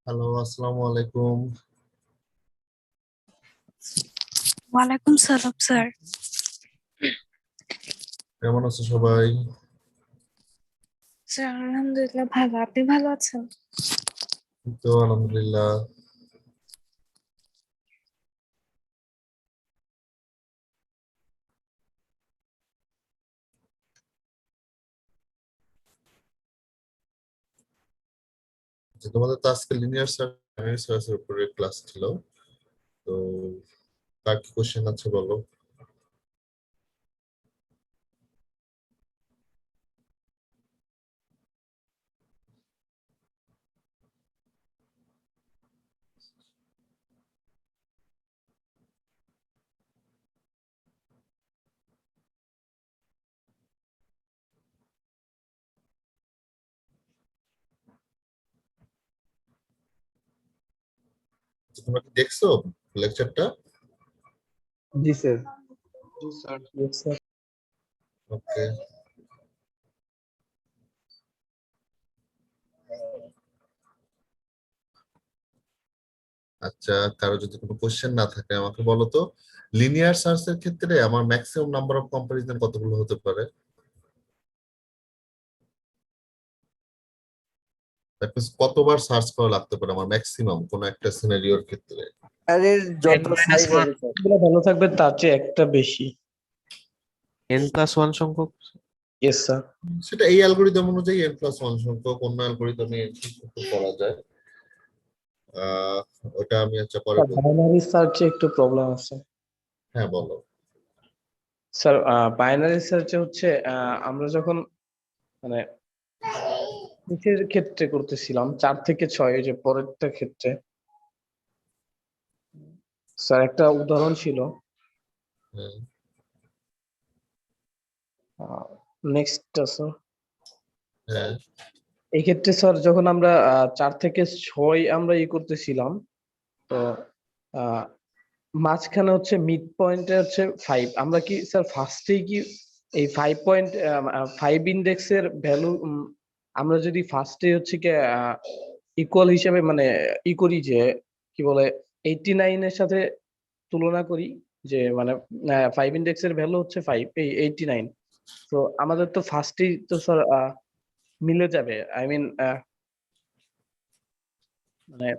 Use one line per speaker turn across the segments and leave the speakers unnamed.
Hello, আসসালামু আলাইকুম।
ওয়ালাইকুম সালাম স্যার।
কেমন আছো সবাই?
স্যার আলহামদুলিল্লাহ ভালো, আপনি ভালো আছেন?
এই তো আলহামদুলিল্লাহ। তোমাদের তো আজকে লিনিয়ার সার্চের উপরে ক্লাস ছিল, তো কার কি কোশ্চেন আছে বলো। তোমরা কি দেখছো লেকচারটা?
জি স্যার।
জি স্যার।
Yes, sir.
ওকে। আচ্ছা, কারো যদি কোনো কোশ্চেন না থাকে আমাকে বলো তো, লিনিয়ার সার্চের ক্ষেত্রে আমার ম্যাক্সিমাম নাম্বার অফ কম্পারিজন কতগুলো হতে পারে? দ্যাট মিন্স কতবার সার্চ করা লাগতে পারে আমার ম্যাক্সিমাম কোন একটা সিনারিওর ক্ষেত্রে?
আরে যত
N - 1 যেগুলো ভালো থাকবে তার চেয়ে একটা বেশি।
n+1 সংখ্যক।
Yes sir.
সেটা এই অ্যালগরিদম অনুযায়ী n+1 সংখ্যক, অন্য অ্যালগরিদমে করা যায়। আহ ওটা আমি আচ্ছা পরে বলবো।
বাইনারি সার্চে একটু প্রবলেম আছে
হ্যাঁ বলো।
স্যার। বাইনারি সার্চে হচ্ছে আমরা যখন মানে নিচের ক্ষেত্রে করতেছিলাম 4 থেকে 6 যে পরেরটা ক্ষেত্রে স্যার একটা উদাহরণ ছিল।
হ্যাঁ,
নেক্সট স্যার,
হ্যাঁ,
এই ক্ষেত্রে স্যার যখন আমরা 4 থেকে 6 আমরা করতেছিলাম, তো আহ, মাঝখানে হচ্ছে মিড পয়েন্টে হচ্ছে 5। আমরা কি স্যার ফার্স্টেই কি এই 5.5 ইন্ডেক্সের ভ্যালু আমরা যদি ফার্স্টে হচ্ছে কি ইকুয়াল হিসেবে মানে করি যে কি বলে 89 এর সাথে তুলনা করি, যে মানে 5 ইন্ডেক্সের ভ্যালু হচ্ছে 5 এই 89। তো আমাদের তো ফার্স্টেই তো স্যার মিলে যাবে। আই মিন মানে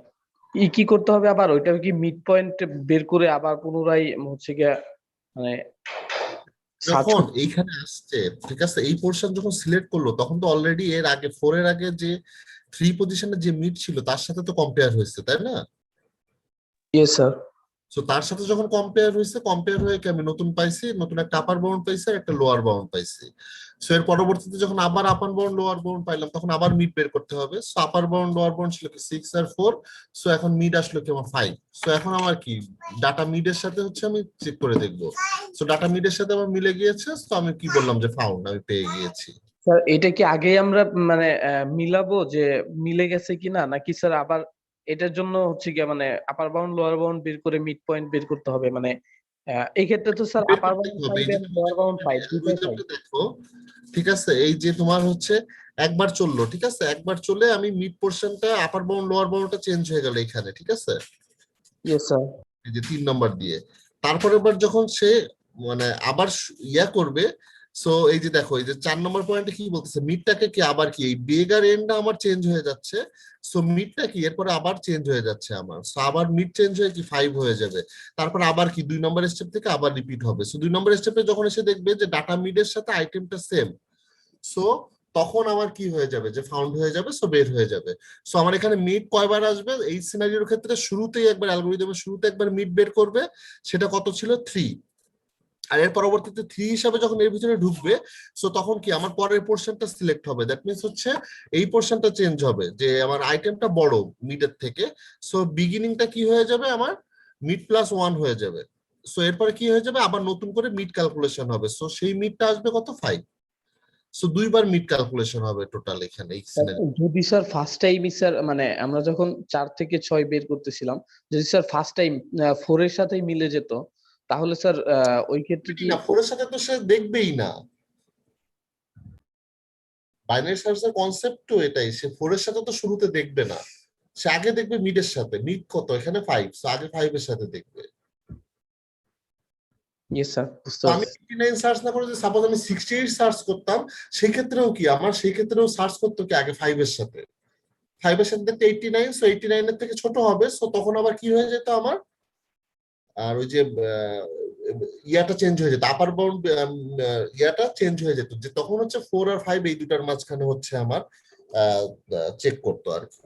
কি করতে হবে আবার ওইটা কি মিড পয়েন্ট বের করে আবার পুনরায় হচ্ছে গিয়ে মানে সার্চ
যখন
করতে।
এইখানে আসছে, ঠিক আছে, এই পোর্শন যখন সিলেক্ট করলো তখন তো অলরেডি এর আগে 4 এর আগে যে 3 পজিশনে যে মিড ছিল তার সাথে তো কম্পেয়ার হয়েছে, তাই না?
Yes sir.
তো তার সাথে যখন কম্পেয়ার হয়েছে, কম্পেয়ার হয়ে কি আমি নতুন পাইছি, নতুন একটা আপার বাউন্ড পাইছি আর একটা লোয়ার বাউন্ড পাইছি। সো এর পরবর্তীতে যখন আবার আপার বাউন্ড লোয়ার বাউন্ড পাইলাম তখন আবার মিড বের করতে হবে। সো আপার বাউন্ড লোয়ার বাউন্ড ছিল কি 6 আর 4। সো এখন মিড আসলো কি আমার 5। সো এখন আমার কি ডাটা মিডের সাথে হচ্ছে আমি চেক করে দেখবো। সো ডাটা মিডের সাথে আমার মিলে গিয়েছে, তো আমি কি বললাম যে ফাউন্ড, আমি পেয়ে গিয়েছি।
স্যার এটা কি আগেই আমরা মানে মিলাবো যে মিলে গেছে কিনা, নাকি স্যার আবার এটার জন্য হচ্ছে গিয়ে মানে আপার বাউন্ড লোয়ার বাউন্ড বের করে মিড পয়েন্ট বের করতে হবে? মানে এই ক্ষেত্রে তো স্যার
বের
আপার
করতে
বাউন্ড
হবে।
5
এই যে
এবং
তুমি
লোয়ার
যখন
বাউন্ড 5 দুইটাই 5।
অ্যালগরিদমটা দেখো, ঠিক আছে, এই যে তোমার হচ্ছে একবার চললো, ঠিক আছে, একবার চলে আমি মিড পোর্শনটা আপার বাউন্ড লোয়ার বাউন্ডটা চেঞ্জ হয়ে গেল এখানে, ঠিক আছে,
ইয়েস স্যার।
এই যে 3 নম্বর দিয়ে। তারপরে এবার যখন সে মানে আবার ইয়া করবে, সো এই যে দেখো এই যে 4 নম্বর পয়েন্টে কি বলতেছে, মিডটাকে কি আবার কি এই বেগার এন্ডটা আমার চেঞ্জ হয়ে যাচ্ছে। সো মিডটা কি এরপরে আবার চেঞ্জ হয়ে যাচ্ছে আমার, সো আবার মিড চেঞ্জ হয়ে কি 5 হয়ে যাবে। তারপর আবার কি 2 নম্বর স্টেপ থেকে আবার রিপিট হবে। সো 2 নম্বর স্টেপে যখন এসে দেখবে যে ডাটা মিডের সাথে আইটেমটা সেম, সো তখন আমার কি হয়ে যাবে, যে ফাউন্ড হয়ে যাবে, সো বের হয়ে যাবে। সো আমার এখানে মিড কয়বার আসবে এই সিনারিওর ক্ষেত্রে, শুরুতেই একবার অ্যালগরিদমের শুরুতে একবার মিড বের করবে, সেটা কত ছিল 3। আর এর পরবর্তীতে 3 হিসাবে যখন এর ভিতরে ঢুকবে, সো তখন কি আমার পরের পোর্শনটা সিলেক্ট হবে। দ্যাট মিন্স হচ্ছে এই পোর্শনটা চেঞ্জ হবে, যে আমার আইটেমটা বড় মিডের থেকে। সো বিগিনিংটা কি হয়ে যাবে আমার মিড+1 হয়ে যাবে। সো এরপরে কি হয়ে যাবে, আবার নতুন করে মিড ক্যালকুলেশন হবে। সো সেই মিডটা আসবে কত 5। সো 2বার মিড ক্যালকুলেশন হবে টোটাল এখানে এই সিনারি।
যদি স্যার ফার্স্ট টাইমই স্যার মানে আমরা যখন 4 থেকে 6 বের করতেছিলাম, যদি স্যার ফার্স্ট টাইম 4 এর সাথেই মিলে যেত, তাহলে স্যার ওই ক্ষেত্রে কি
না, 4 এর সাথে তো সে দেখবেই না। বাইনারি সার্চের কনসেপ্ট তো এটাই, সে 4 এর সাথে তো শুরুতে দেখবে না। সে আগে দেখবে মিডের সাথে, মিড কত এখানে 5, সো আগে 5 এর সাথে দেখবে।
ইয়েস স্যার, বুঝতে
তো আমি
পারছি।
59 সার্চ না করে যদি সাপোজ আমি 68 সার্চ করতাম, সেই ক্ষেত্রেও কি আমার সেই ক্ষেত্রেও সার্চ করতে কি আগে 5 এর সাথে, 5 এর সাথে দেখতে 89, সো 89 এর থেকে ছোট হবে, সো তখন আবার কি হয়ে যেত আমার, আর ওই যে ইয়াটা চেঞ্জ হয়ে যেত, আপার বাউন্ড ইয়াটা চেঞ্জ হয়ে যেত, যে তখন হচ্ছে 4 আর 5 এই দুটার মাঝখানে হচ্ছে আমার চেক করতো আর কি,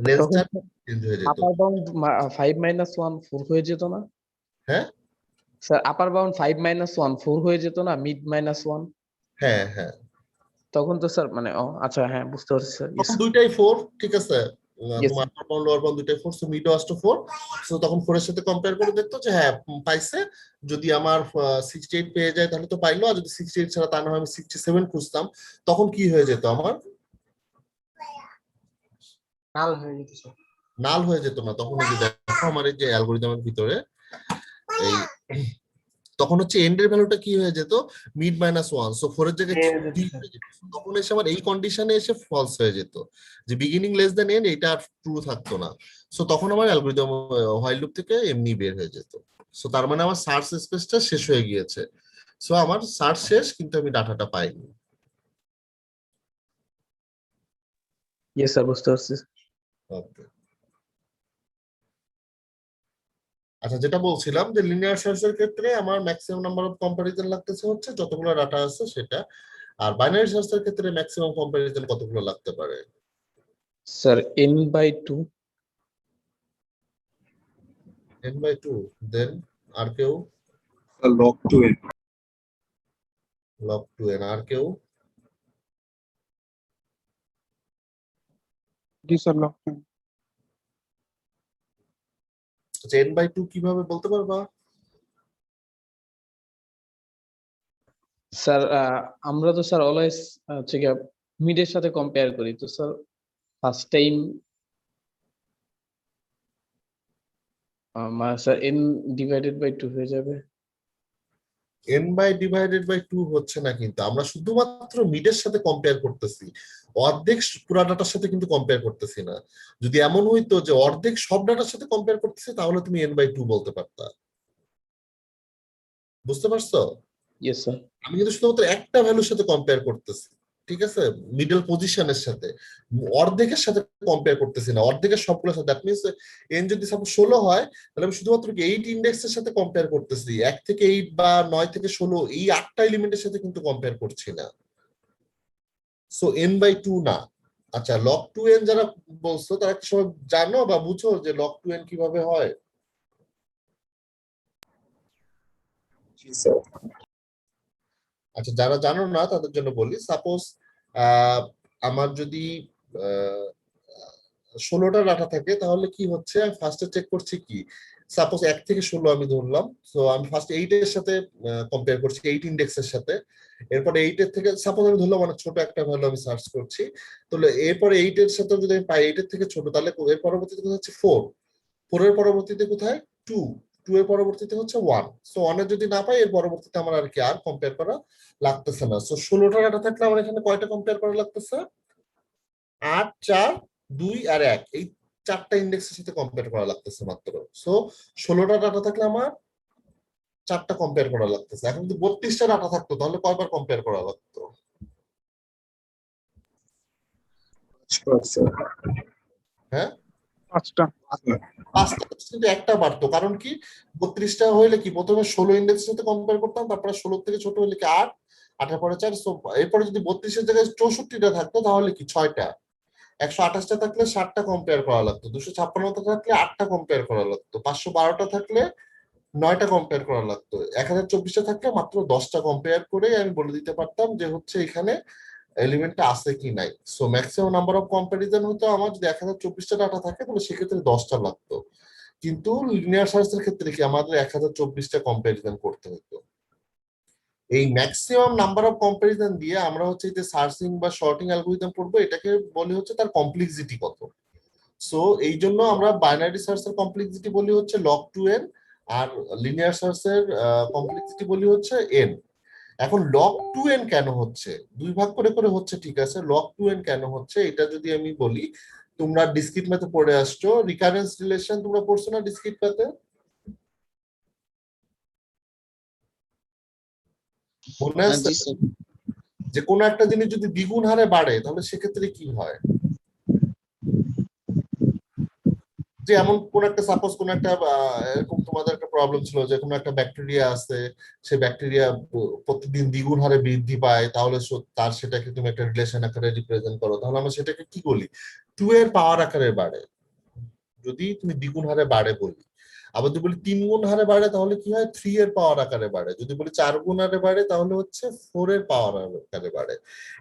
লেন্সটা
তখন
চেঞ্জ হয়ে যেত।
আপার বাউন্ড 5 - 1 4 হয়ে যেত না
হ্যাঁ
স্যার? আপার বাউন্ড 5 - 1 4 হয়ে যেত না, মিড -1?
হ্যাঁ হ্যাঁ,
তখন তো স্যার মানে আচ্ছা, হ্যাঁ বুঝতে পারছি স্যার।
তখন দুইটাই 4, ঠিক আছে,
Yes,
তোমার আপার বাউন্ড লোয়ার বাউন্ড দুইটাই 4, সো মিডও আসতো 4, সো তখন 4 এর সাথে কম্পেয়ার করে দেখতো যে হ্যাঁ পাইছে, যদি আমার 68 পেয়ে যায় তাহলে তো পাইলো, আর যদি 68 ছাড়া তা না হয় আমি 67 খুঁজতাম, তখন কি হয়ে যেত আমার,
নাল হয়ে যেত স্যার।
নাল হয়ে যেত না, তখন এই যে দেখো আমার এই যে অ্যালগরিদমের ভিতরে এই তখন হচ্ছে এন্ড এর ভ্যালুটা কি হয়ে যেত, মিড -1, সো 4 এর জায়গায় 3 হয়ে যেত, তখন এসে আমার এই কন্ডিশনে এসে ফলস হয়ে যেত, যে বিগিনিং লেস দ্যান এন্ড এটা আর ট্রু থাকতো না, সো তখন আমার অ্যালগরিদম হোয়াইল লুপ থেকে এমনি বের হয়ে যেত, সো তার মানে আমার সার্চ স্পেসটা শেষ হয়ে গিয়েছে, সো আমার সার্চ শেষ কিন্তু আমি ডাটাটা পাইনি।
ইয়েস স্যার, বুঝতে পারছি।
ওকে, আচ্ছা যেটা বলছিলাম যে লিনিয়ার সার্চের ক্ষেত্রে আমার ম্যাক্সিমাম নাম্বার অফ কম্পারিজন লাগতেছে হচ্ছে যতগুলো ডাটা আছে সেটা, আর বাইনারি সার্চের ক্ষেত্রে ম্যাক্সিমাম কম্পারিজন কতগুলো লাগতে পারে?
Sir n/2।
n/2, দেন আর কেউ?
log 2n
log 2n, আর কেউ?
জি স্যার log 2n
আচ্ছা n/2 কিভাবে বলতে পারবা?
স্যার আমরা তো স্যার অলওয়েজ হচ্ছে গিয়ে মিডের সাথে কম্পেয়ার করি, তো sir first time sir n/2 হয়ে যাবে।
n/2 হচ্ছে না, কিন্তু আমরা শুধুমাত্র মিডের সাথে কম্পেয়ার করতেছি, অর্ধেক পুরা ডাটার সাথে কিন্তু কম্পেয়ার করতেছি না। যদি এমন হইতো যে অর্ধেক সব ডাটার সাথে কম্পেয়ার করতেছি তাহলে তুমি n/2 বলতে পারতা, বুঝতে পারছো?
Yes sir.
আমি কিন্তু শুধুমাত্র একটা ভ্যালুর সাথে কম্পেয়ার করতেছি, ঠিক আছে, মিডল পজিশনের সাথে, অর্ধেকের সাথে কম্পেয়ার করতেছি না, অর্ধেকের সবগুলোর সাথে। দ্যাট মিনস এন যদি সাপোজ 16 হয় তাহলে আমি শুধুমাত্র 8 ইন্ডেক্সের সাথে কম্পেয়ার করতেছি, 1 থেকে 8 বা 9 থেকে 16 এই 8টা এলিমেন্টের সাথে কিন্তু কম্পেয়ার করছি না, সো n/2 না। আচ্ছা log 2n যারা বলছো তারা কি সবাই জানো বা বুঝো যে log 2n কিভাবে হয়?
জি স্যার
আচ্ছা যারা জানো না তাদের জন্য বলি, সাপোজ আমার যদি 16টা ডাটা থাকে তাহলে কি হচ্ছে, আমি ফার্স্টে চেক করছি কি, সাপোজ 1 থেকে 16 আমি ধরলাম, তো আমি ফার্স্ট 8 এর সাথে কম্পেয়ার করছি, 8 ইন্ডেক্সের সাথে, এরপরে 8 এর থেকে সাপোজ আমি ধরলাম অনেক ছোট একটা ভ্যালু আমি সার্চ করছি, তাহলে এরপরে 8 এর সাথে যদি আমি পাই 8 এর থেকে ছোট, তাহলে এর পরবর্তীতে কোথায় হচ্ছে 4, 4 এর পরবর্তীতে কোথায় 2, 2 এর পরবর্তীতে হচ্ছে 1, সো 1 এর যদি না পাই এর পরবর্তীতে আমার আর কি আর কম্পেয়ার করা লাগতেছে না, সো 16টা ডাটা থাকলে আমার এখানে কয়টা কম্পেয়ার করা লাগতেছে, 8, 4, 2 আর 1, এই 4টা ইন্ডেক্সের সাথে কম্পেয়ার করা লাগতেছে মাত্র, সো 16টা ডাটা থাকলে আমার 4টা কম্পেয়ার করা লাগতেছে। এখন যদি 32টা ডাটা থাকতো তাহলে কয়বার কম্পেয়ার করা লাগতো?
স্যার
হ্যাঁ
5টা
5টা, কিন্তু একটা বাড়তো, কারণ কি 32টা হইলে কি প্রথমে 16 ইন্ডেক্সের সাথে কম্পেয়ার করতাম, তারপরে 16 থেকে ছোট হইলে কি 8, 8 এর পরে 4, সো এরপরে যদি 32 এর জায়গায় 64টা থাকতো তাহলে কি 6টা, 128টা থাকলে 7টা কম্পেয়ার করা লাগতো, 256টা থাকলে 8টা কম্পেয়ার করা লাগতো, 512টা থাকলে 9টা কম্পেয়ার করা লাগতো, 1024টা থাকলে মাত্র 10টা কম্পেয়ার করে আমি বলে দিতে পারতাম যে হচ্ছে এখানে এলিমেন্টটা আছে কি নাই। So maximum number of comparison হতো আমার যদি 1024টা ডাটা থাকে তাহলে সেক্ষেত্রে 10টা লাগতো, কিন্তু লিনিয়ার সার্চের ক্ষেত্রে কি আমাদের 1024টা কম্পারিজন করতে হতো। এই ম্যাক্সিমাম নাম্বার অফ কম্পারিজন দিয়ে আমরা হচ্ছে যে সার্চিং বা শর্টিং অ্যালগরিদম পড়বো, এটাকে বলে হচ্ছে তার কমপ্লেক্সিটি কত। সো এই জন্য আমরা বাইনারি সার্চের কমপ্লেক্সিটি বলি হচ্ছে log 2n, আর লিনিয়ার সার্চের কমপ্লেক্সিটি বলি হচ্ছে n। এখন log 2n কেন হচ্ছে, দুই ভাগ করে করে হচ্ছে, ঠিক আছে, log 2n কেন হচ্ছে এটা যদি আমি বলি, তোমরা ডিসক্রিট ম্যাথে পড়ে আসছো, রিকারেন্স রিলেশন তোমরা পড়ছো না ডিসক্রিট ম্যাথে? মনে আছে
জি স্যার।
যে কোনো একটা জিনিস যদি দ্বিগুণ হারে বাড়ে তাহলে সেক্ষেত্রে কি হয়? যে এমন কোন একটা সাপোজ কোন একটা এরকম তোমাদের একটা প্রবলেম ছিল যে কোনো একটা ব্যাকটেরিয়া আছে, সে ব্যাকটেরিয়া প্রতিদিন দ্বিগুণ হারে বৃদ্ধি পায়, তাহলে তার সেটাকে তুমি একটা রিলেশন আকারে রিপ্রেজেন্ট করো, তাহলে আমরা সেটাকে কি বলি? 2 এর পাওয়ার আকারে বাড়ে, যদি তুমি দ্বিগুণ হারে বাড়ে বলি। আবার যদি বলি 3 গুণ হারে বাড়ে তাহলে কি হয়? 3 এর পাওয়ার আকারে বাড়ে। যদি বলি 4 গুণ হারে বাড়ে তাহলে হচ্ছে 4 এর পাওয়ার আকারে বাড়ে।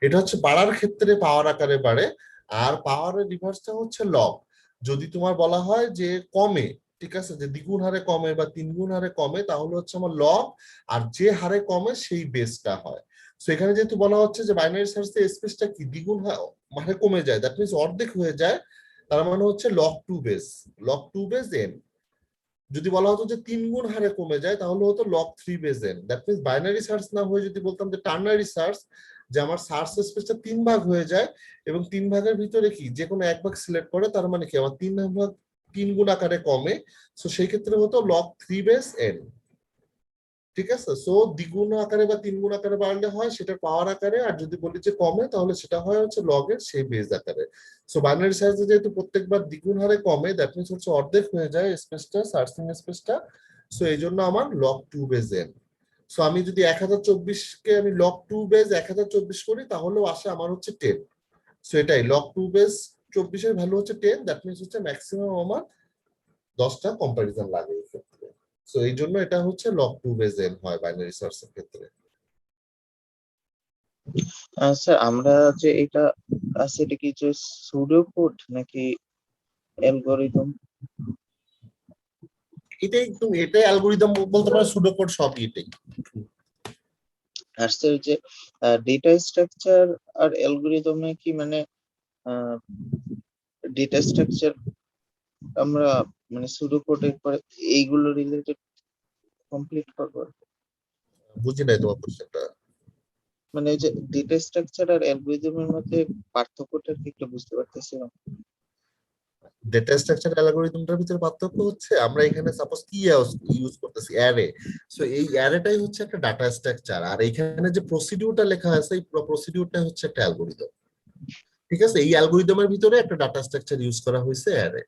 এটা হচ্ছে বাড়ার ক্ষেত্রে পাওয়ার আকারে বাড়ে। আর পাওয়ারের রিভার্সটা হচ্ছে লগ। যদি তোমার বলা হয় যে কমে, ঠিক আছে, যে দ্বিগুণ হারে কমে বা 3 গুণ হারে কমে, তাহলে হচ্ছে আমার লগ, আর যে হারে কমে সেই বেসটা হয়। সো এখানে যেহেতু বলা হচ্ছে যে বাইনারি সার্চে স্পেসটা কি দ্বিগুণ হারে কমে যায়, দ্যাট মিনস অর্ধেক হয়ে যায়, তার মানে হচ্ছে log 2 বেস n। যদি বলা হতো যে 3 গুণ হারে কমে যায় তাহলে হতো log 3 base n। That means binary search না হয়ে যদি বলতাম যে টার্নারি সার্চ, যে আমার সার্চ স্পেসটা 3 ভাগ হয়ে যায় এবং 3 ভাগের ভিতরে কি যে কোনো এক ভাগ সিলেক্ট করে, তার মানে কি আমার 3 ভাগ 3 গুণ আকারে কমে, সো সেই ক্ষেত্রে হতো log 3 বেস n। ঠিক আছে, সো দ্বিগুণ আকারে বা 3 গুণ আকারে বাড়লে হয় সেটা পাওয়ার আকারে, আর যদি বলি যে কমে তাহলে সেটা হয় হচ্ছে লগের সেই বেস আকারে। সো বাইনারি সার্চে যেহেতু প্রত্যেকবার দ্বিগুণ হারে কমে, দ্যাট মিনস হচ্ছে অর্ধেক হয়ে যায় স্পেসটা, সার্চিং স্পেসটা। সো এই জন্য আমার log 2 বেস n। সো আমি যদি 1024 কে আমি log 2 বেস 1024 করি তাহলেও আসে আমার হচ্ছে 10। সো এটাই log 2 বেস 24 এর ভ্যালু হচ্ছে 10, দ্যাট মিনস হচ্ছে ম্যাক্সিমাম আমার 10টা কম্পারিজন লাগে এই ক্ষেত্রে। সো এই জন্য এটা হচ্ছে log 2 বেস n হয় বাইনারি সার্চের ক্ষেত্রে।
স্যার আমরা যে এটা আছে, এটা কি যে সুডো কোড নাকি অ্যালগরিদম?
এটাই অ্যালগরিদম বলতে পারো, সুডোকোড সবই এটাই।
আর স্যার যে ডেটা স্ট্রাকচার আর অ্যালগরিদমে কি মানে ডেটা স্ট্রাকচার আমরা মানে সুডো কোডের পরে এইগুলো রিলেটেড কমপ্লিট করবো?
বুঝি নাই তোমার কোশ্চেনটা।
মানে এই যে ডেটা স্ট্রাকচার আর অ্যালগরিদমের মধ্যে পার্থক্যটা কি একটু বুঝতে পারতেছিলাম।
ডেটা স্ট্রাকচার অ্যালগরিদমটার ভিতরে পার্থক্য হচ্ছে আমরা এখানে সাপোজ কি ইউজ করতেছি, অ্যারে। সো এই অ্যারেটাই হচ্ছে একটা ডাটা স্ট্রাকচার, আর এখানে যে প্রসিডিউরটা লেখা আছে এই প্রসিডিউরটা হচ্ছে একটা অ্যালগরিদম। ঠিক আছে, এই অ্যালগরিদমের ভিতরে একটা ডাটা স্ট্রাকচার ইউজ করা হয়েছে অ্যারে।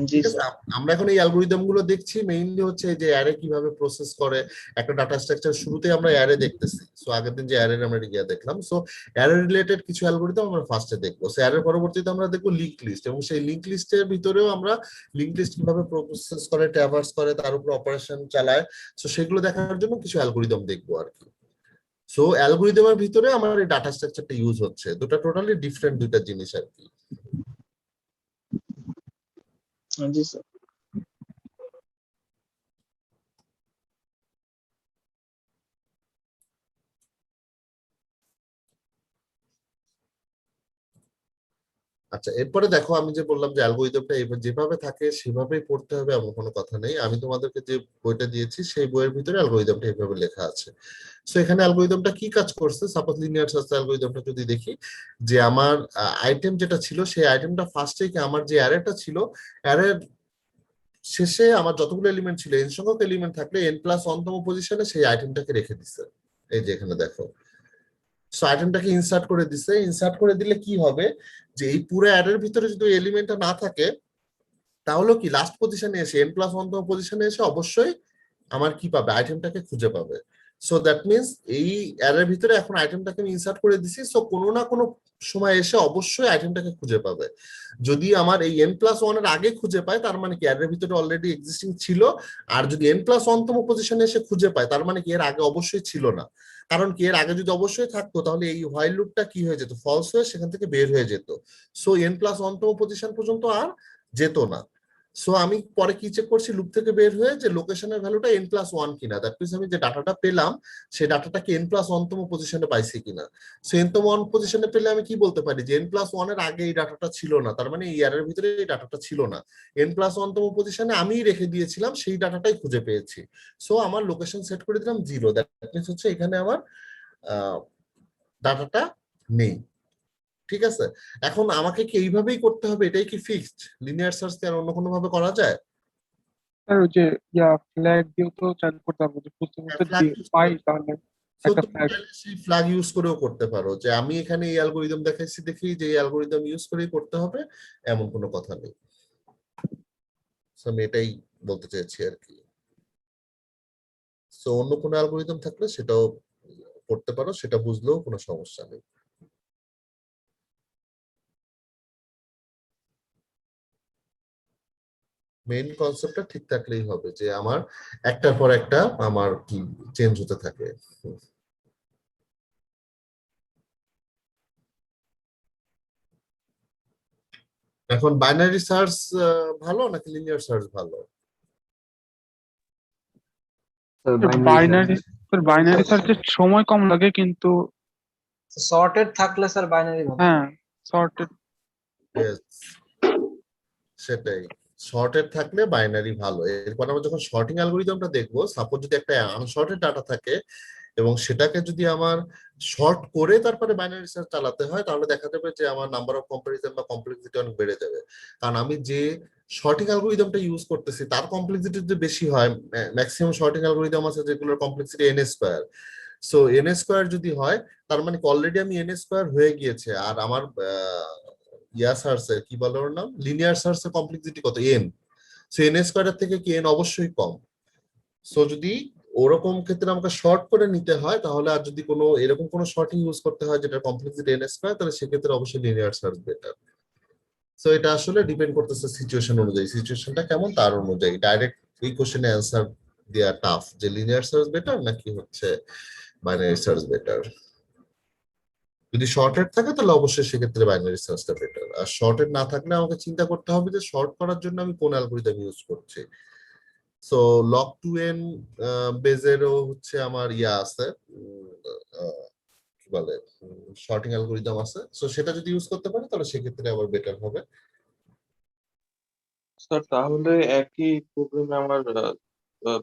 জি
ঠিক আছে,
স্যার।
আমরা এখন এই অ্যালগরিদম গুলো দেখছি মেইনলি হচ্ছে এই যে অ্যারে কিভাবে প্রসেস করে একটা ডাটা স্ট্রাকচার। শুরুতে আমরা অ্যারে দেখতেছি, সো আগের দিন যে অ্যারে আমরা দেখলাম, সো অ্যারে রিলেটেড কিছু অ্যালগরিদম আমরা ফার্স্টে দেখবো। সো অ্যারের পরবর্তীতে আমরা দেখবো লিঙ্ক লিস্ট, এবং সেই লিঙ্ক লিস্টের ভিতরেও আমরা লিঙ্ক লিস্ট কিভাবে প্রসেস করে, ট্র্যাভার্স করে, তার উপর অপারেশন চালায়, সো সেগুলো দেখার জন্য কিছু অ্যালগরিদম দেখবো আর কি। সো অ্যালগরিদমের ভিতরে আমার এই ডাটা স্ট্রাকচারটা ইউজ হচ্ছে, দুটো টোটালি ডিফারেন্ট দুইটা জিনিস আর কি।
জি স্যার।
আচ্ছা, এরপরে দেখো আমি যে বললাম যে অ্যালগরিদমটা এবার যেভাবে থাকে সেভাবেই পড়তে হবে এমন কোনো কথা নেই। আমি তোমাদেরকে যে বইটা দিয়েছি সেই বইয়ের ভিতরে অ্যালগরিদমটা এভাবে লেখা আছে। সো এখানে অ্যালগরিদমটা কি কাজ করছে, সাপোজ লিনিয়ার সার্চ অ্যালগরিদমটা যদি দেখি, যে আমার আইটেম যেটা ছিল সেই আইটেমটা ফার্স্টে কি আমার যে অ্যারেটা ছিল, অ্যারের শেষে আমার যতগুলো এলিমেন্ট ছিল এন সংখ্যক এলিমেন্ট থাকলে n+1 তম পজিশনে সেই আইটেমটাকে রেখে দিছে। এই যে এখানে দেখো, সো আইটেমটাকে ইনসার্ট করে দিছে। ইনসার্ট করে দিলে কি হবে, যে এই পুরো অ্যারের ভিতরে যদি এলিমেন্টটা না থাকে তাহলে কি লাস্ট পজিশনে এসে n+1 তম পজিশনে এসে অবশ্যই আমার কি পাবে, আইটেমটাকে খুঁজে পাবে। সো দ্যাট মিনস এই অ্যারের ভিতরে এখন আইটেমটাকে আমি ইনসার্ট করে দিছি, সো কোনো না কোনো সময় এসে অবশ্যই আইটেমটাকে খুঁজে পাবে। যদি আমার এই n+1 এর আগে খুঁজে পায় তার মানে কি অ্যারের ভিতরে অলরেডি এক্সিস্টিং ছিল, আর যদি n+1 তম পজিশনে এসে খুঁজে পায় তার মানে কি এর আগে অবশ্যই ছিল না। কারণ কি এর আগে যদি অবশ্যই থাকতো তাহলে এই হোয়াইল লুপটা কি হয়ে যেত, ফলস হয়ে সেখান থেকে বের হয়ে যেত। সো n+1 তম পজিশন পর্যন্ত আর যেত না। সো আমি পরে কি চেক করছি, লুপ থেকে বের হয়ে যে লোকেশনের ভ্যালুটা n+1 কিনা, দ্যাট মিনস আমি যে ডাটাটা পেলাম সেই ডাটাটা কি n+1 তম পজিশনে পাইছি কিনা। সো n+1 পজিশনে পেলে আমি কি বলতে পারি যে n+1 এর আগে এই ডাটাটা ছিল না, তার মানে এই এর ভিতরে এই ডাটাটা ছিল না। n+1 তম পজিশনে আমিই রেখে দিয়েছিলাম, সেই ডাটাটাই খুঁজে পেয়েছি। সো আমার লোকেশন সেট করে দিলাম 0, দ্যাট মিনস হচ্ছে এখানে আমার ডাটাটা নেই। ঠিক আছে, এখন আমাকে কি এইভাবেই করতে হবে, এটাই কি ফিক্সড? লিনিয়ার সার্চ কি আর অন্য কোনো ভাবে করা যায়?
স্যার ওই যে ফ্ল্যাগ দিয়েও তো চালু করতে পারবো, যে বুঝতে বুঝতে
ফ্ল্যাগ
যদি পাই তাহলে
সো
একটা
তুমি
ফ্ল্যাগ।
চাইলে সেই ফ্ল্যাগ ইউজ করেও করতে পারো, যে আমি এখানে এই অ্যালগোরিদম দেখাইছি দেখি যে এই অ্যালগোরিদম ইউজ করেই করতে হবে, এমন কোনো কথা নেই। So, আমি এটাই বলতে চাইছি আর কি। সো অন্য কোনো অ্যালগোরিদম থাকলে সেটাও করতে পারো, সেটা বুঝলেও কোনো সমস্যা নেই। মেইন কনসেপ্টটা ঠিক থাকলেই হবে, যে আমার একটার পর একটা আমার কি চেঞ্জ হতে থাকে। এখন বাইনারি সার্চ ভালো নাকি লিনিয়ার সার্চ ভালো?
বাইনারি বাইনারি সার্চের সময় কম লাগে, কিন্তু
সর্টেড থাকলে স্যার বাইনারি ভালো।
হ্যাঁ সর্টেড।
Yes, সেটাই, শর্টেড থাকলে বাইনারি ভালো। এরপর আমরা যখন শর্টিং অ্যালগোরিদমটা দেখবো, সাপোজ যদি একটা আনশর্টেড ডাটা থাকে এবং সেটাকে যদি আমার শর্ট করে তারপরে বাইনারি সার্চ চালাতে হয়, তাহলে দেখা যাবে যে আমার নাম্বার অফ কম্পারিজন বা কমপ্লেক্সিটি অনেক বেড়ে যাবে। কারণ আমি যে শর্টিং অ্যালগোরিদমটা ইউজ করতেছি তার কমপ্লেক্সিটি যদি বেশি হয়, ম্যাক্সিমাম শর্টিং অ্যালগোরিদম আছে যেগুলোর complexity N square. So N square যদি হয়, তার মানে অলরেডি আমি এন স্কোয়ার হয়ে গিয়েছে, আর আমার ইয়া সার্চের কি বলে ওর নাম, লিনিয়ার সার্চের কমপ্লেক্সিটি কত, এন। সো এন স্কোয়ারের থেকে কি এন অবশ্যই কম। সো যদি ওরকম ক্ষেত্রে আমাকে শর্ট করে নিতে হয়, তাহলে আর যদি কোনো এরকম কোনো শর্টিং ইউজ করতে হয় যেটা কমপ্লেক্সিটি এন স্কোয়ার, তাহলে সেক্ষেত্রে অবশ্যই লিনিয়ার সার্চ বেটার। সো এটা আসলে ডিপেন্ড করতেছে সিচুয়েশন অনুযায়ী, সিচুয়েশনটা কেমন তার অনুযায়ী। ডাইরেক্ট এই কোশ্চেনে অ্যান্সার দেওয়া টাফ, যে লিনিয়ার সার্চ বেটার নাকি হচ্ছে বাইনারি সার্চ বেটার। যদি শর্টেড থাকে তাহলে অবশ্যই সেক্ষেত্রে বাইনারি সার্চটা বেটার, আর শর্টেড না থাকলে আমাকে চিন্তা করতে হবে যে শর্ট করার জন্য আমি কোন অ্যালগোরিদম ইউজ করছি। সো লগ টু এন বেজেরও হচ্ছে আমার ইয়া আছে, কি বলে, শর্টিং অ্যালগোরিদম আছে। সো সেটা যদি ইউজ করতে পারে তাহলে সেক্ষেত্রে আবার বেটার হবে।
স্যার তাহলে একই প্রোগ্রামে আমার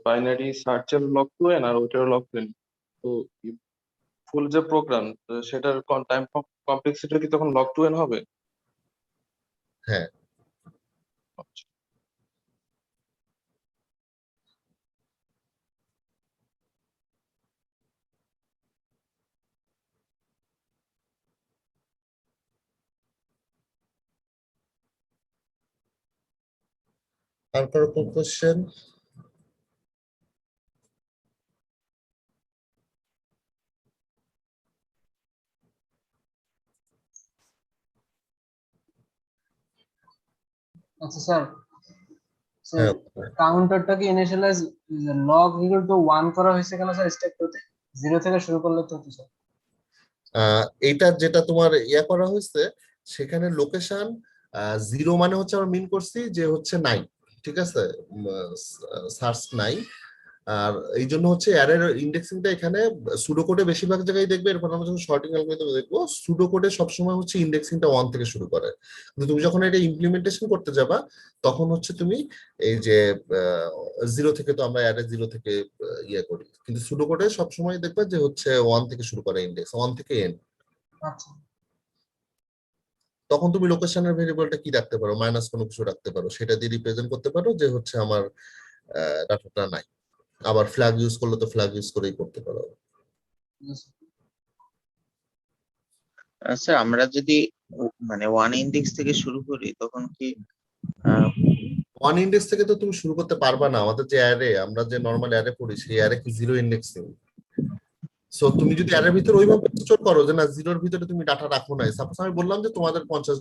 বাইনারি সার্চের লক টু এন আর ওইটার লক টু এন, তো ফুল যে প্রোগ্রাম সেটার টাইম কমপ্লেক্সিটি কি তখন লক টু এন হবে?
হ্যাঁ,
আচ্ছা।
আর কারো কোন কোশ্চেন?
আচ্ছা স্যার,
হ্যাঁ,
কাউন্টারটা কি ইনিশিয়ালাইজ লগ ইকুয়াল টু 1 করা হয়েছে কেন স্যার? স্টেপ টুতে 0 থেকে শুরু করলে তো হতো স্যার।
এইটা যেটা তোমার ইয়া করা হয়েছে, সেখানে লোকেশন 0 মানে হচ্ছে আমরা মিন করছি যে হচ্ছে নাই, ঠিক আছে, সার্চ নাই। আর এই জন্য হচ্ছে অ্যারের ইন্ডেক্সিংটা এখানে সুডো কোডে বেশিরভাগ জায়গায় দেখবে। এরপর আমরা যখন শর্টিং অ্যালগরিদম দেখবো, সুডো কোডে সবসময় হচ্ছে ইন্ডেক্সিংটা 1 থেকে শুরু করে, কিন্তু তুমি যখন এটা ইমপ্লিমেন্টেশন করতে যাবা তখন হচ্ছে তুমি এই যে 0 থেকে, তো আমরা অ্যারে 0 থেকে ইয়ে করি, কিন্তু সুডো কোডে সবসময় দেখবে যে হচ্ছে 1 থেকে শুরু করে, ইন্ডেক্স 1 থেকে এন।
আচ্ছা
তখন তুমি লোকেশনের ভেরিয়েবলটা কি রাখতে পারো, মাইনাস কোনো কিছু রাখতে পারো, সেটা দিয়ে রিপ্রেজেন্ট করতে পারো যে হচ্ছে আমার ডাটাটা নাই। আবার ফ্ল্যাগ ইউজ করলে তো ফ্ল্যাগ ইউজ করেই করতে পারো।
আচ্ছা, আমরা যদি মানে ওয়ান ইন্ডেক্স থেকে শুরু করি তখন কি
ওয়ান ইন্ডেক্স থেকে তো তুমি শুরু করতে পারবা না, আমাদের যে অ্যারে, আমরা যে নরমাল অ্যারে পড়ি সেই অ্যারে কি 0 ইন্ডেক্সিং। সো তুমি যদি অ্যারের ভিতরে ওইভাবে স্টোর করো যে না 0-র ভিতরে তুমি ডাটা রাখো নাই, সাপোজ আমি বললাম যে তোমাদের 50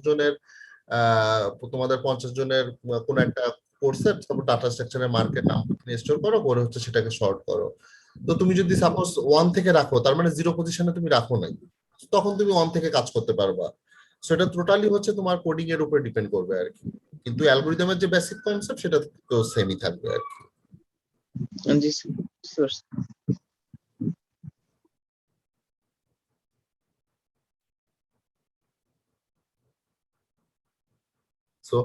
জনের কোন একটা কোর্সের তারপর ডাটা স্ট্রাকচারের মার্কেট নাম স্টোর করো, করে হচ্ছে সেটাকে শর্ট করো। তো তুমি যদি সাপোজ 1 থেকে রাখো, তার মানে 0 পজিশনে তুমি রাখো নাই, তখন তুমি 1 থেকে কাজ করতে পারবা। সেটা টোটালি হচ্ছে তোমার কোডিং এর উপর ডিপেন্ড করবে আর কি, কিন্তু অ্যালগরিদমের যে বেসিক কনসেপ্ট সেটা তো সেমই থাকবে আর কি।
জি স্যার।
সো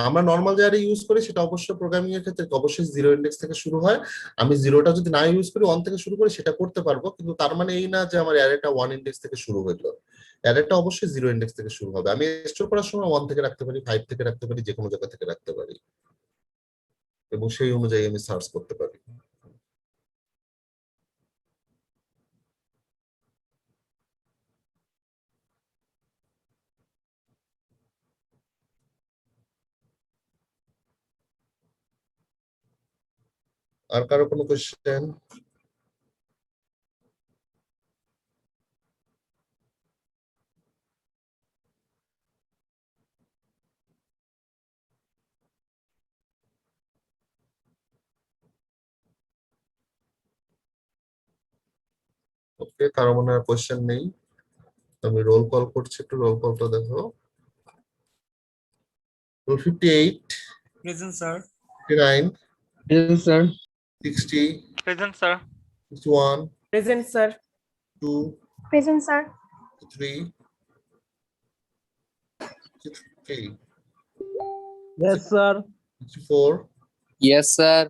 আমরা নর্মাল যে ইউজ করি সেটা অবশ্যই প্রোগ্রামিং এর ক্ষেত্রে অবশ্যই 0 ইন্ডেক্স থেকে শুরু হয়। আমি 0টা যদি না ইউজ করি 1 থেকে শুরু করি সেটা করতে পারবো, কিন্তু তার মানে এই না যে আমার অ্যারেটা 1 ইন্ডেক্স থেকে শুরু হইলো। অ্যারেটা অবশ্যই 0 ইন্ডেক্স থেকে শুরু হবে। আমি স্টোর করার সময় 1 থেকে রাখতে পারি, 5 থেকে রাখতে পারি, যে কোনো জায়গা থেকে রাখতে পারি, এবং সেই অনুযায়ী আমি সার্চ করতে পারি। আর কারো কোনো কোয়েশ্চেন? ওকে, কারো মনে হয় কোয়েশ্চেন নেই? আমি রোল কল করছি, একটু রোল কলটা দেখো। Roll 58,
Present, sir.
59,
Present, sir.
60,
Present, sir.
61,
Present, sir.
2,
Present, sir.
3, 63,
Yes, sir.
64,
Yes, sir.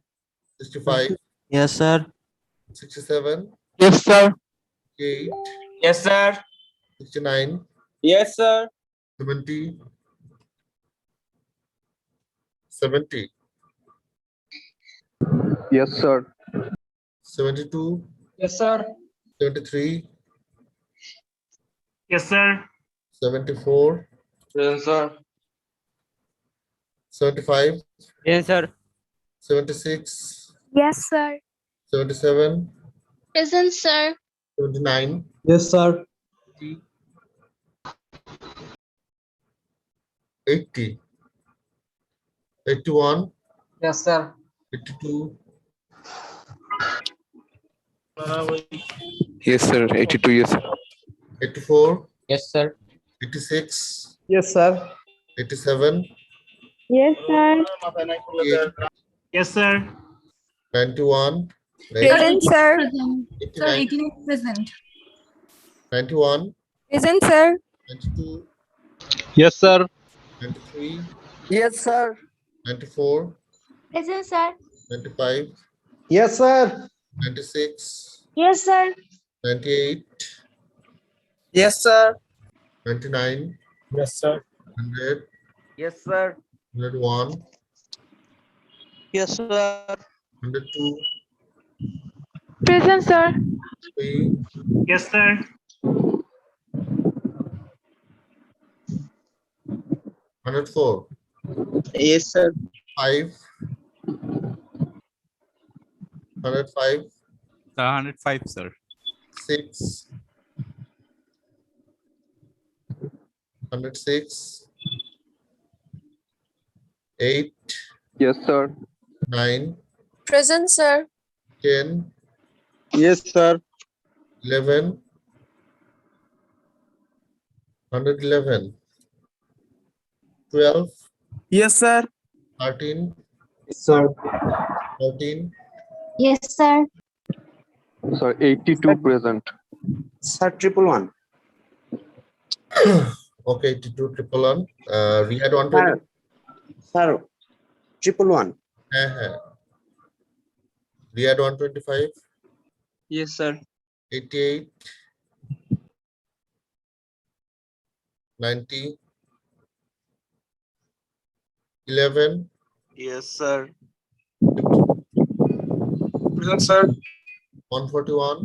65,
Yes, sir.
67,
Yes, sir.
8,
Yes, sir.
69,
Yes, sir.
70, 70,
Yes, sir.
72,
Yes, sir.
73,
Yes, sir.
74,
Present, sir.
75,
Yes, sir.
76,
Yes, sir.
77,
Present, sir.
79,
Yes, sir.
80, 81,
Yes, sir.
82,
Yes, sir. 82. Yes, sir.
84,
Yes, sir.
86,
Yes, sir.
87,
Yes, sir.
88,
Yes, sir.
91,
Present, sir.
89,
present.
91,
Present, sir.
92,
Yes, sir.
93,
Yes, sir.
94,
Present, sir.
95,
Yes, sir.
96,
Yes, sir.
98,
Yes, sir.
99,
Yes, sir.
100,
Yes, sir.
101,
Yes, sir.
102,
Present, sir.
3,
Yes, sir.
104,
Yes, sir.
5, 105,
105, sir.
6, 106, 8,
Yes, sir.
9,
Present, sir.
10,
Yes, sir.
11, 111, 12,
Yes, sir.
13,
Sir.
14,
Yes, sir.
Sir, 82 present.
Sir, 111.
okay, 82, 111, Riyad 120,
Sir, 111.
হ্যাঁ, Riyad 125,
Yes, sir.
88, 90, 11,
Yes, sir. Present, sir.
141,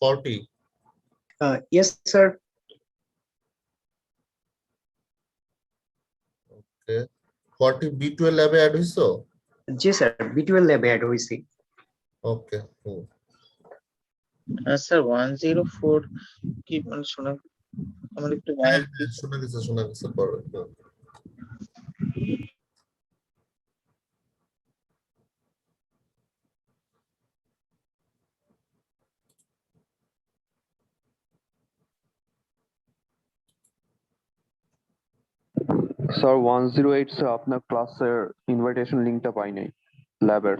40,
Yes, sir.
okay, 40 B12 ল্যাবে add হইছো?
জি sir, B12 ল্যাবে add হইছি।
ওকে,
sir 104 কি মানে শোনা আমার একটু
হ্যাঁ,
মাইল্ড
শোনা গেছে পরে।
স্যার 108 স্যার আপনার ক্লাসের ইনভাইটেশন লিংকটা পাই নাই ল্যাবের।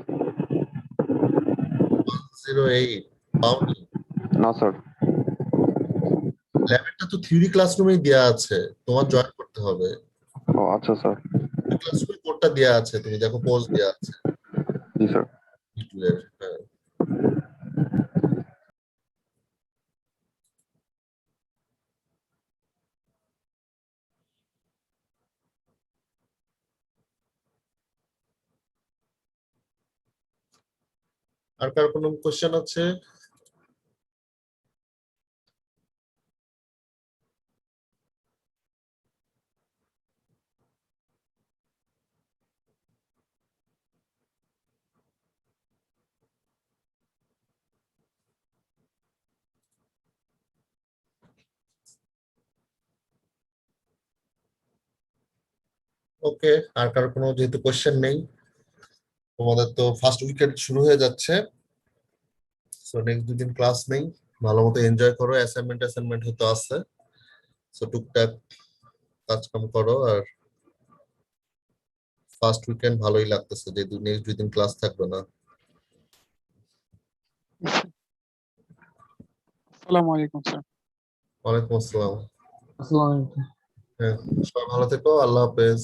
108 পাওনি?
না স্যার।
ল্যাবেরটা তো থিওরি ক্লাসরুমেই দেয়া আছে, তোমার জয়েন করতে হবে।
ও আচ্ছা স্যার।
ক্লাসরুমে কোডটা দেয়া আছে, তুমি দেখো পোস্ট দেয়া আছে
জি স্যার।
B12 এর, হ্যাঁ। আর কার কোনো কোশ্চেন আছে? ওকে, আর কার কোনো যেহেতু কোশ্চেন নেই, তোমাদের তো ফার্স্ট উইকেট শুরু হয়ে যাচ্ছে, সো নেক্সট দুদিন ক্লাস নেই, ভালো মতো এনজয় করো, অ্যাসাইনমেন্ট হতে আছে, সো টুকটাক কাজ কাম করো। আর ফার্স্ট উইকেন্ড ভালোই লাগতেছে যে নেক্সট 2 দিন ক্লাস থাকবে না।
আসসালামু আলাইকুম স্যার।
ওয়ালাইকুম আসসালাম।
আসসালামু আলাইকুম।
হ্যাঁ, সবাই ভালো থেকো, আল্লাহ হাফেজ।